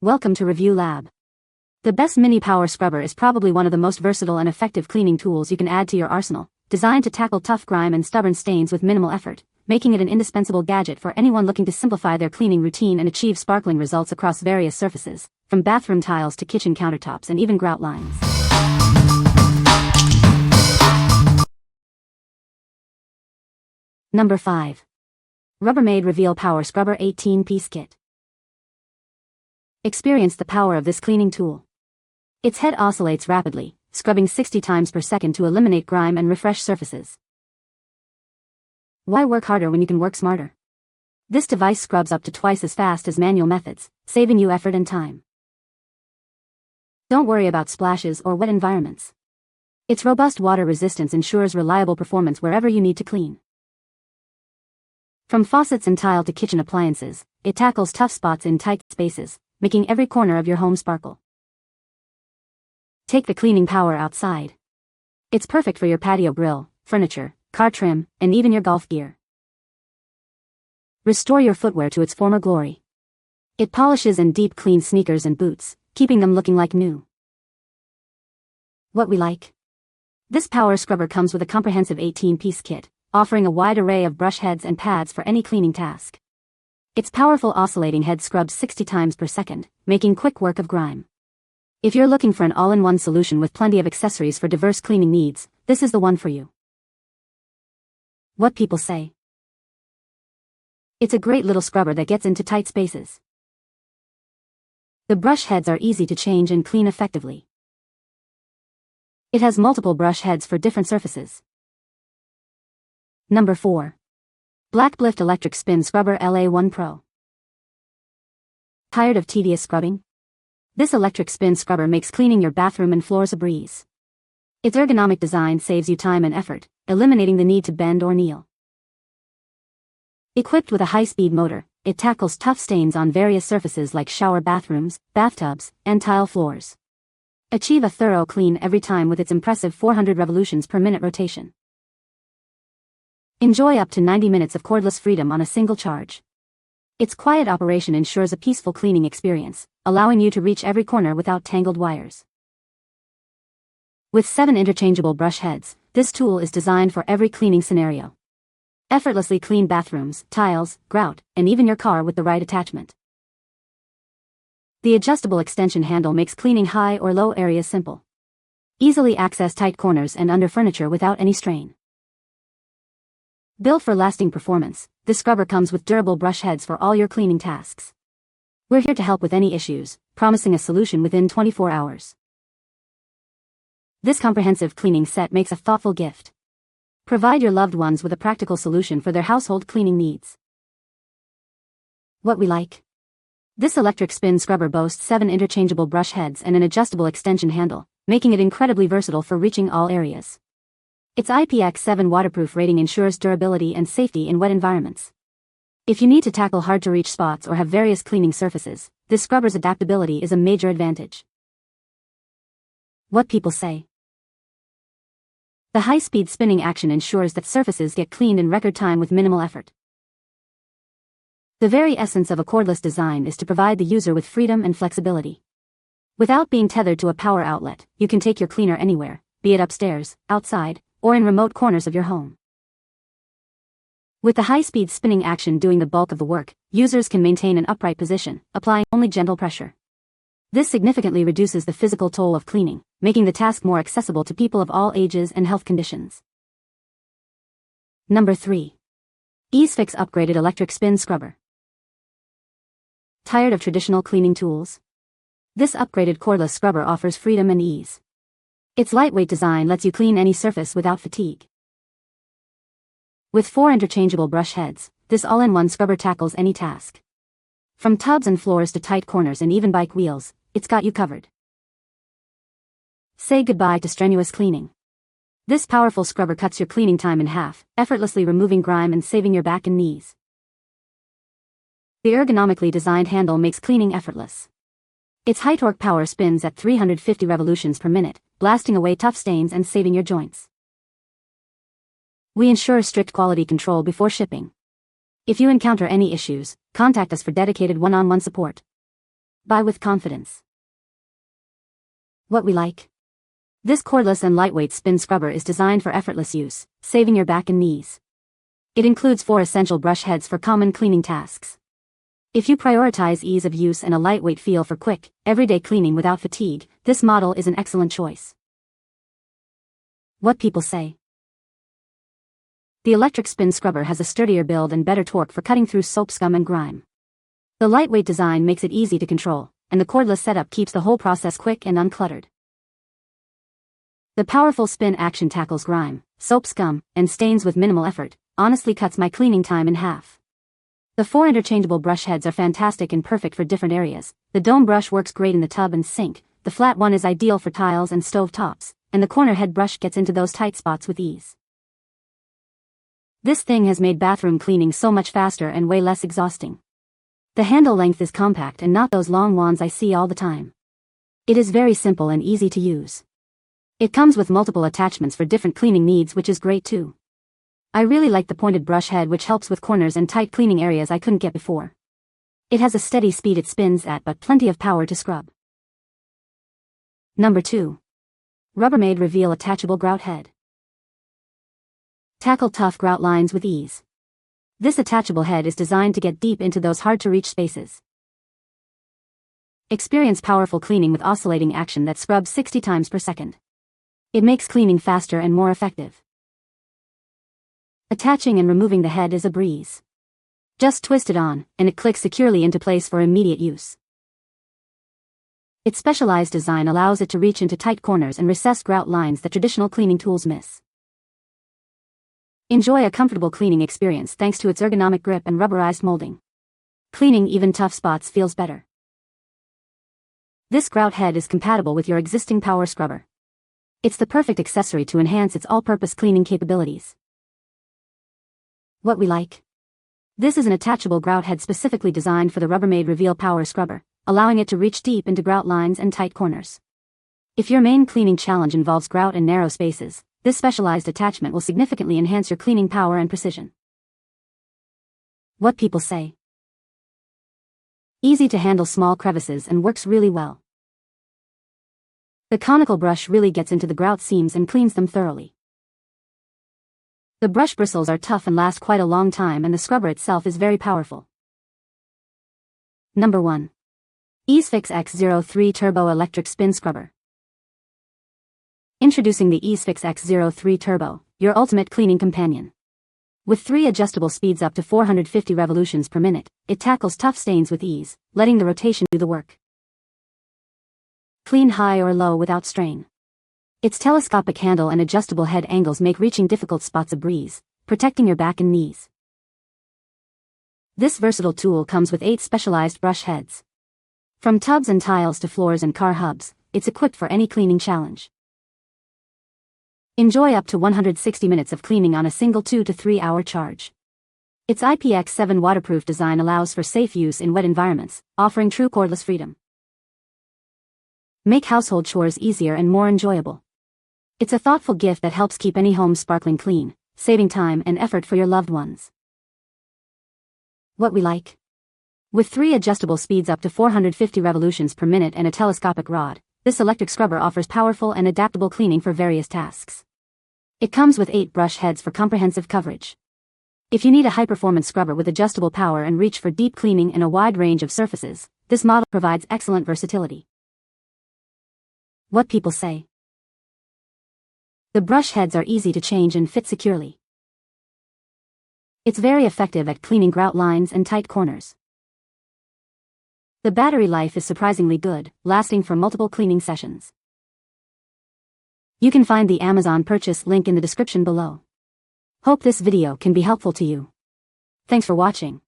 Welcome to Review Lab. The best mini power scrubber is probably one of the most versatile and effective cleaning tools you can add to your arsenal, designed to tackle tough grime and stubborn stains with minimal effort, making it an indispensable gadget for anyone looking to simplify their cleaning routine and achieve sparkling results across various surfaces, from bathroom tiles to kitchen countertops and even grout lines. Number 5. Rubbermaid Reveal Power Scrubber 18-piece Kit. Experience the power of this cleaning tool. Its head oscillates rapidly, scrubbing 60 times per second to eliminate grime and refresh surfaces. Why work harder when you can work smarter? This device scrubs up to twice as fast as manual methods, saving you effort and time. Don't worry about splashes or wet environments. Its robust water resistance ensures reliable performance wherever you need to clean. From faucets and tile to kitchen appliances, it tackles tough spots in tight spaces, making every corner of your home sparkle. Take the cleaning power outside. It's perfect for your patio grill, furniture, car trim, and even your golf gear. Restore your footwear to its former glory. It polishes and deep cleans sneakers and boots, keeping them looking like new. What we like? This power scrubber comes with a comprehensive 18-piece kit, offering a wide array of brush heads and pads for any cleaning task. Its powerful oscillating head scrubs 60 times per second, making quick work of grime. If you're looking for an all-in-one solution with plenty of accessories for diverse cleaning needs, this is the one for you. What people say. It's a great little scrubber that gets into tight spaces. The brush heads are easy to change and clean effectively. It has multiple brush heads for different surfaces. Number 4. Blackblift Electric Spin Scrubber LA1 Pro. Tired of tedious scrubbing? This electric spin scrubber makes cleaning your bathroom and floors a breeze. Its ergonomic design saves you time and effort, eliminating the need to bend or kneel. Equipped with a high-speed motor, it tackles tough stains on various surfaces like shower bathrooms, bathtubs, and tile floors. Achieve a thorough clean every time with its impressive 400 revolutions per minute rotation. Enjoy up to 90 minutes of cordless freedom on a single charge. Its quiet operation ensures a peaceful cleaning experience, allowing you to reach every corner without tangled wires. With 7 interchangeable brush heads, this tool is designed for every cleaning scenario. Effortlessly clean bathrooms, tiles, grout, and even your car with the right attachment. The adjustable extension handle makes cleaning high or low areas simple. Easily access tight corners and under furniture without any strain. Built for lasting performance, this scrubber comes with durable brush heads for all your cleaning tasks. We're here to help with any issues, promising a solution within 24 hours. This comprehensive cleaning set makes a thoughtful gift. Provide your loved ones with a practical solution for their household cleaning needs. What we like? This electric spin scrubber boasts 7 interchangeable brush heads and an adjustable extension handle, making it incredibly versatile for reaching all areas. Its IPX7 waterproof rating ensures durability and safety in wet environments. If you need to tackle hard-to-reach spots or have various cleaning surfaces, this scrubber's adaptability is a major advantage. What people say. The high-speed spinning action ensures that surfaces get cleaned in record time with minimal effort. The very essence of a cordless design is to provide the user with freedom and flexibility. Without being tethered to a power outlet, you can take your cleaner anywhere, be it upstairs, outside, or in remote corners of your home. With the high-speed spinning action doing the bulk of the work, users can maintain an upright position, applying only gentle pressure. This significantly reduces the physical toll of cleaning, making the task more accessible to people of all ages and health conditions. Number 3. IEZFIX Upgraded Electric Spin Scrubber. Tired of traditional cleaning tools? This upgraded cordless scrubber offers freedom and ease. Its lightweight design lets you clean any surface without fatigue. With 4 interchangeable brush heads, this all-in-one scrubber tackles any task. From tubs and floors to tight corners and even bike wheels, it's got you covered. Say goodbye to strenuous cleaning. This powerful scrubber cuts your cleaning time in half, effortlessly removing grime and saving your back and knees. The ergonomically designed handle makes cleaning effortless. Its high-torque power spins at 350 revolutions per minute, blasting away tough stains and saving your joints. We ensure strict quality control before shipping. If you encounter any issues, contact us for dedicated one-on-one support. Buy with confidence. What we like. This cordless and lightweight spin scrubber is designed for effortless use, saving your back and knees. It includes 4 essential brush heads for common cleaning tasks. If you prioritize ease of use and a lightweight feel for quick, everyday cleaning without fatigue, this model is an excellent choice. What people say. The electric spin scrubber has a sturdier build and better torque for cutting through soap scum and grime. The lightweight design makes it easy to control, and the cordless setup keeps the whole process quick and uncluttered. The powerful spin action tackles grime, soap scum, and stains with minimal effort, honestly cuts my cleaning time in half. The 4 interchangeable brush heads are fantastic and perfect for different areas. The dome brush works great in the tub and sink, the flat one is ideal for tiles and stove tops, and the corner head brush gets into those tight spots with ease. This thing has made bathroom cleaning so much faster and way less exhausting. The handle length is compact and not those long wands I see all the time. It is very simple and easy to use. It comes with multiple attachments for different cleaning needs, which is great too. I really like the pointed brush head, which helps with corners and tight cleaning areas I couldn't get before. It has a steady speed it spins at but plenty of power to scrub. Number 2. Rubbermaid Reveal Attachable Grout Head. Tackle tough grout lines with ease. This attachable head is designed to get deep into those hard-to-reach spaces. Experience powerful cleaning with oscillating action that scrubs 60 times per second. It makes cleaning faster and more effective. Attaching and removing the head is a breeze. Just twist it on, and it clicks securely into place for immediate use. Its specialized design allows it to reach into tight corners and recess grout lines that traditional cleaning tools miss. Enjoy a comfortable cleaning experience thanks to its ergonomic grip and rubberized molding. Cleaning even tough spots feels better. This grout head is compatible with your existing power scrubber. It's the perfect accessory to enhance its all-purpose cleaning capabilities. What we like. This is an attachable grout head specifically designed for the Rubbermaid Reveal Power Scrubber, allowing it to reach deep into grout lines and tight corners. If your main cleaning challenge involves grout and narrow spaces, this specialized attachment will significantly enhance your cleaning power and precision. What people say. Easy to handle small crevices and works really well. The conical brush really gets into the grout seams and cleans them thoroughly. The brush bristles are tough and last quite a long time, and the scrubber itself is very powerful. Number 1. IEZFIX X03 Turbo Electric Spin Scrubber. Introducing the IEZFIX X03 Turbo, your ultimate cleaning companion. With 3 adjustable speeds up to 450 revolutions per minute, it tackles tough stains with ease, letting the rotation do the work. Clean high or low without strain. Its telescopic handle and adjustable head angles make reaching difficult spots a breeze, protecting your back and knees. This versatile tool comes with 8 specialized brush heads. From tubs and tiles to floors and car hubs, it's equipped for any cleaning challenge. Enjoy up to 160 minutes of cleaning on a single 2 to 3 hour charge. Its IPX7 waterproof design allows for safe use in wet environments, offering true cordless freedom. Make household chores easier and more enjoyable. It's a thoughtful gift that helps keep any home sparkling clean, saving time and effort for your loved ones. What we like. With 3 adjustable speeds up to 450 revolutions per minute and a telescopic rod, this electric scrubber offers powerful and adaptable cleaning for various tasks. It comes with 8 brush heads for comprehensive coverage. If you need a high-performance scrubber with adjustable power and reach for deep cleaning in a wide range of surfaces, this model provides excellent versatility. What people say. The brush heads are easy to change and fit securely. It's very effective at cleaning grout lines and tight corners. The battery life is surprisingly good, lasting for multiple cleaning sessions. You can find the Amazon purchase link in the description below. Hope this video can be helpful to you. Thanks for watching.